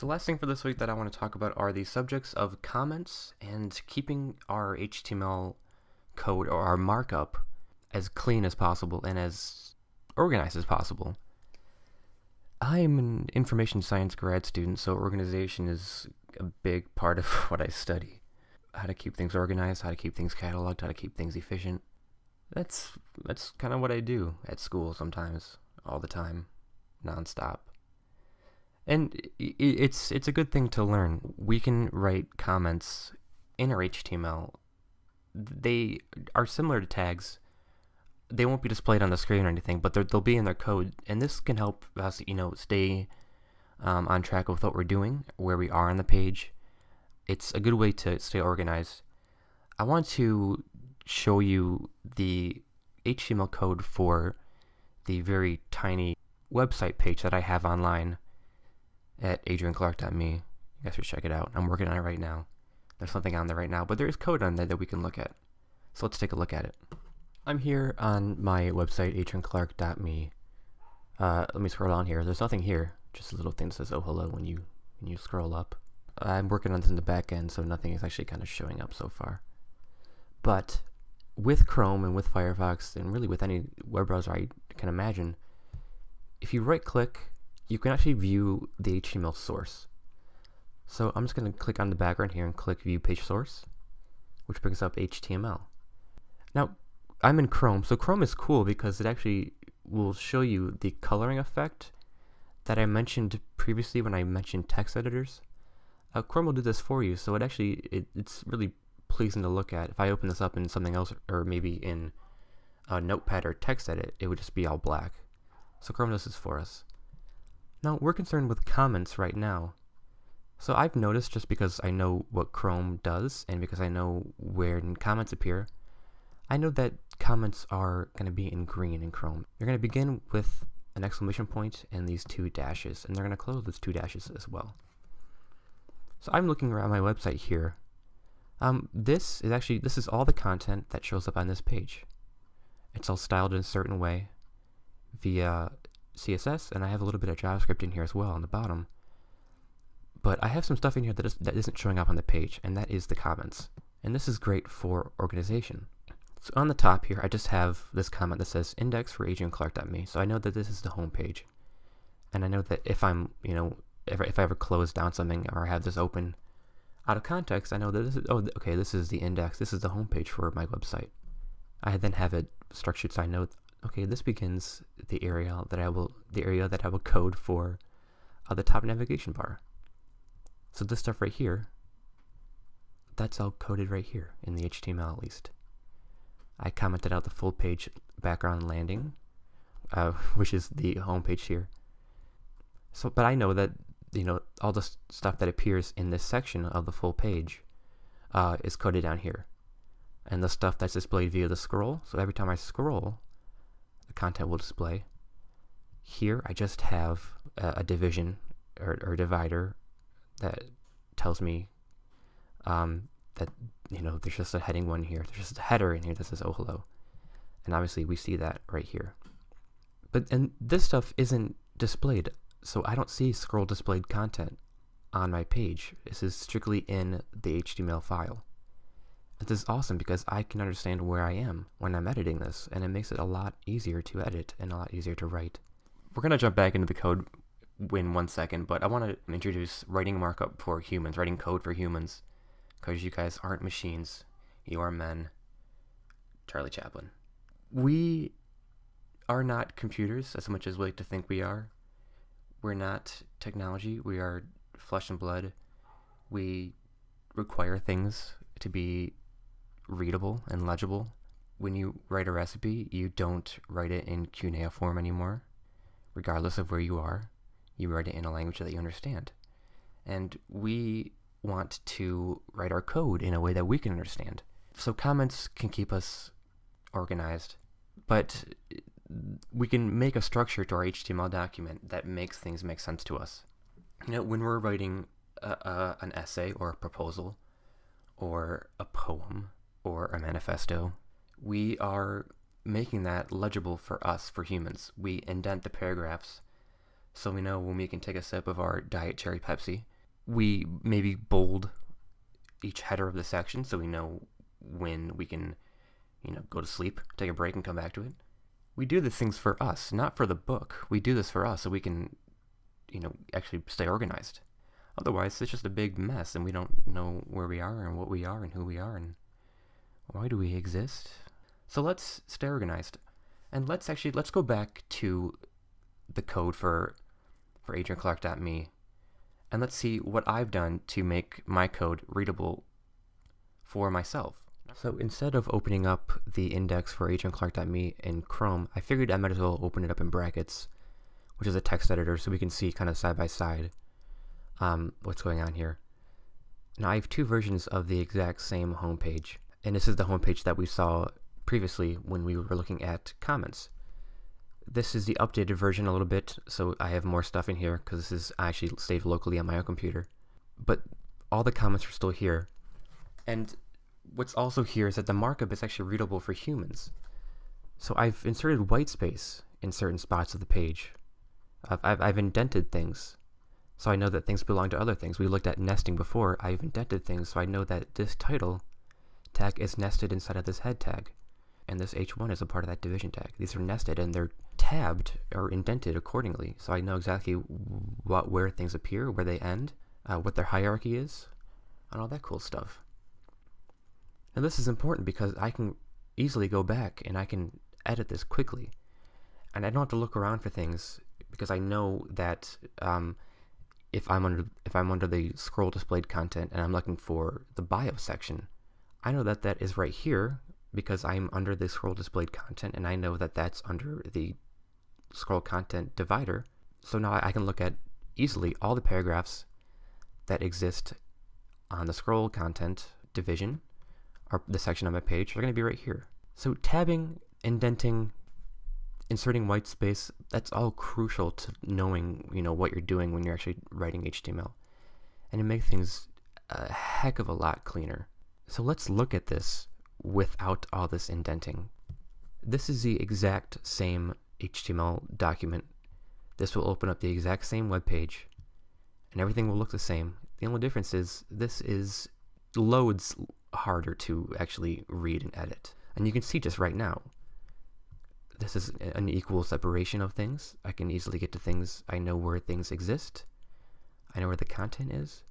The last thing for this week that I want to talk about are the subjects of comments and keeping our HTML code or our markup as clean as possible and as organized as possible. I'm an information science grad student, so organization is a big part of what I study. How to keep things organized, how to keep things cataloged, how to keep things efficient. That's kind of what I do at school sometimes, all the time, nonstop. And it's a good thing to learn. We can write comments in our HTML. They are similar to tags. They won't be displayed on the screen or anything, but they'll be in their code. And this can help us, stay on track with what we're doing, where we are on the page. It's a good way to stay organized. I want to show you the HTML code for the very tiny website page that I have online at adrianclark.me. You guys should check it out. I'm working on it right now. There's something on there right now, but there is code on there that we can look at. So let's take a look at it. I'm here on my website, adrianclark.me. Let me scroll down here. There's nothing here, just a little thing that says "Oh hello" when you scroll up. I'm working on this in the back end, so nothing is actually kind of showing up so far. But with Chrome and with Firefox, and really with any web browser I can imagine, if you right-click, you can actually view the HTML source. So I'm just going to click on the background here and click View Page Source, which brings up HTML. Now, I'm in Chrome, so Chrome is cool because it actually will show you the coloring effect that I mentioned previously when I mentioned text editors. Chrome will do this for you, so it's really pleasing to look at. If I open this up in something else, or maybe in a Notepad or text edit, it would just be all black. So Chrome does this for us. Now, we're concerned with comments right now. So I've noticed, just because I know what Chrome does, and because I know where comments appear, I know that comments are going to be in green in Chrome. They're going to begin with an exclamation point and these two dashes, and they're going to close with two dashes as well. So I'm looking around my website here. This is all the content that shows up on this page. It's all styled in a certain way via CSS, and I have a little bit of JavaScript in here as well on the bottom. But I have some stuff in here that isn't showing up on the page, and that is the comments. And this is great for organization. So on the top here, I just have this comment that says index for adrianclark.me. So I know that this is the home page. And I know that if I'm, if I ever close down something or have this open out of context, I know that this is the index. This is the home page for my website. I then have it structured so I know, okay, this begins the area that I will code for the top navigation bar. So this stuff right here, that's all coded right here in the HTML at least. I commented out the full page background landing, which is the home page here. So, but I know that all the stuff that appears in this section of the full page is coded down here, and the stuff that's displayed via the scroll. So every time I scroll, the content will display. Here, I just have a division or divider that tells me that there's just a heading one here. There's just a header in here that says "Oh hello," and obviously we see that right here. And this stuff isn't displayed, so I don't see scroll displayed content on my page. This is strictly in the HTML file. This is awesome because I can understand where I am when I'm editing this, and it makes it a lot easier to edit and a lot easier to write. We're going to jump back into the code in 1 second, but I want to introduce writing markup for humans, writing code for humans, because you guys aren't machines, you are men. Charlie Chaplin. We are not computers as much as we like to think we are. We're not technology, we are flesh and blood. We require things to be readable and legible. When you write a recipe, you don't write it in cuneiform anymore. Regardless of where you are, you write it in a language that you understand. And we want to write our code in a way that we can understand. So comments can keep us organized, but we can make a structure to our HTML document that makes things make sense to us. When we're writing an essay or a proposal or a poem or a manifesto, we are making that legible for us, for humans. We indent the paragraphs so we know when we can take a sip of our diet cherry Pepsi We maybe bold each header of the section so we know when we can, go to sleep, take a break, and come back to it. We do these things for us, not for the book. We do this for us so we can, actually stay organized. Otherwise, it's just a big mess, and we don't know where we are and what we are and who we are and why do we exist. So let's stay organized. And let's go back to the code for adrianclark.me, and let's see what I've done to make my code readable for myself. So instead of opening up the index for adrianclark.me in Chrome, I figured I might as well open it up in brackets, which is a text editor, so we can see kind of side by side what's going on here. Now I have two versions of the exact same homepage, and this is the homepage that we saw previously when we were looking at comments. This is the updated version a little bit, so I have more stuff in here because this is actually saved locally on my own computer. But all the comments are still here. And what's also here is that the markup is actually readable for humans. So I've inserted white space in certain spots of the page. I've indented things, so I know that things belong to other things. We looked at nesting before. I've indented things, so I know that this title tag is nested inside of this head tag. And this H1 is a part of that division tag. These are nested and they're tabbed or indented accordingly, so I know exactly where things appear, where they end, what their hierarchy is, and all that cool stuff. Now this is important because I can easily go back and I can edit this quickly, and I don't have to look around for things because I know that if I'm under the scroll displayed content and I'm looking for the bio section, I know that that is right here, because I'm under the scroll displayed content, and I know that that's under the scroll content divider. So now I can look at easily all the paragraphs that exist on the scroll content division, or the section on my page, are going to be right here. So tabbing, indenting, inserting white space, that's all crucial to knowing, what you're doing when you're actually writing HTML. And it makes things a heck of a lot cleaner. So let's look at this without all this indenting. This is the exact same HTML document. This will open up the exact same web page, and everything will look the same. The only difference is this is loads harder to actually read and edit. And you can see just right now, this is an equal separation of things. I can easily get to things. I know where things exist. I know where the content is.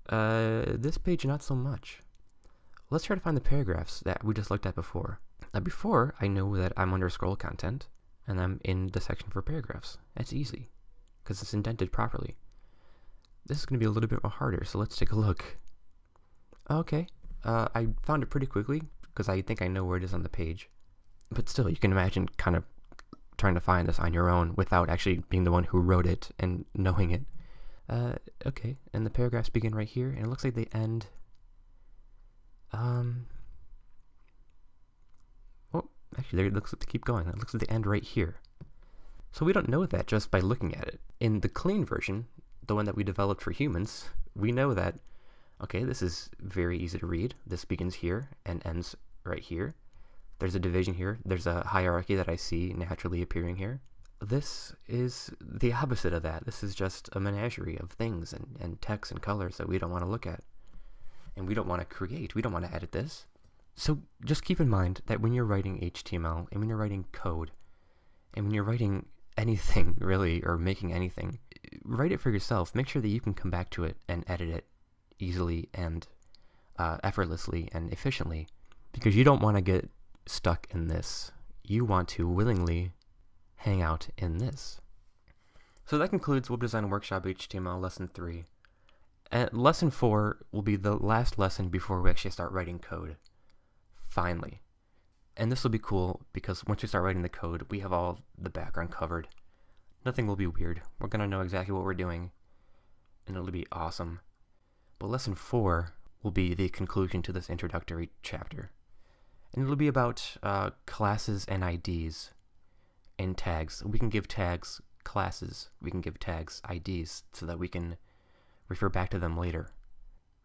This page, not so much. Let's try to find the paragraphs that we just looked at before. Now before, I know that I'm under scroll content, and I'm in the section for paragraphs. That's easy, because it's indented properly. This is going to be a little bit more harder, so let's take a look. Okay, I found it pretty quickly, because I think I know where it is on the page. But still, you can imagine kind of trying to find this on your own without actually being the one who wrote it and knowing it. Okay, and the paragraphs begin right here, and it looks like they end... actually, it looks like they keep going. It looks like they end right here. So we don't know that just by looking at it. In the clean version, the one that we developed for humans, we know that, okay, this is very easy to read. This begins here and ends right here. There's a division here. There's a hierarchy that I see naturally appearing here. This is the opposite of that. This is just a menagerie of things and text and colors that we don't want to look at. And we don't want to create. We don't want to edit this. So just keep in mind that when you're writing HTML, and when you're writing code, and when you're writing anything really, or making anything, write it for yourself. Make sure that you can come back to it and edit it easily and effortlessly and efficiently, because you don't want to get stuck in this. You want to willingly hang out in this. So that concludes Web Design Workshop HTML Lesson 3. And Lesson 4 will be the last lesson before we actually start writing code. Finally. And this will be cool because once we start writing the code, we have all the background covered. Nothing will be weird. We're going to know exactly what we're doing, and it'll be awesome. But Lesson 4 will be the conclusion to this introductory chapter. And it'll be about classes and IDs and tags. We can give tags classes. We can give tags IDs so that we can refer back to them later,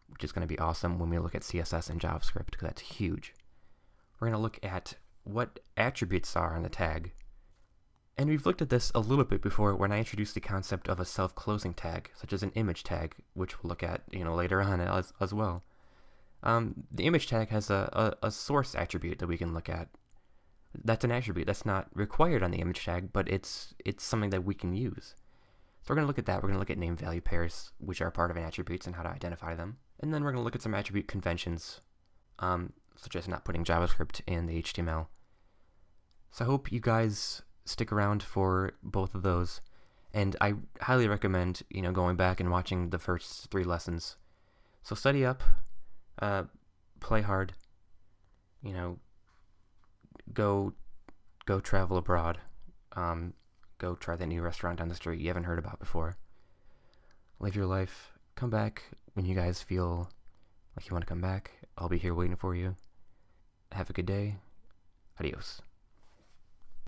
which is going to be awesome when we look at CSS and JavaScript, because that's huge. We're going to look at what attributes are on the tag, And we've looked at this a little bit before when I introduced the concept of a self-closing tag, such as an image tag, which we'll look at later on as well. The image tag has a source attribute that we can look at. That's an attribute that's not required on the image tag, but it's something that we can use. So we're going to look at that. We're going to look at name value pairs, which are part of attributes, and how to identify them. And then we're going to look at some attribute conventions, such as not putting JavaScript in the HTML. So I hope you guys stick around for both of those. And I highly recommend, going back and watching the first 3 lessons. So study up, play hard, go travel abroad. Go try that new restaurant down the street you haven't heard about before. Live your life. Come back when you guys feel like you want to come back. I'll be here waiting for you. Have a good day. Adios.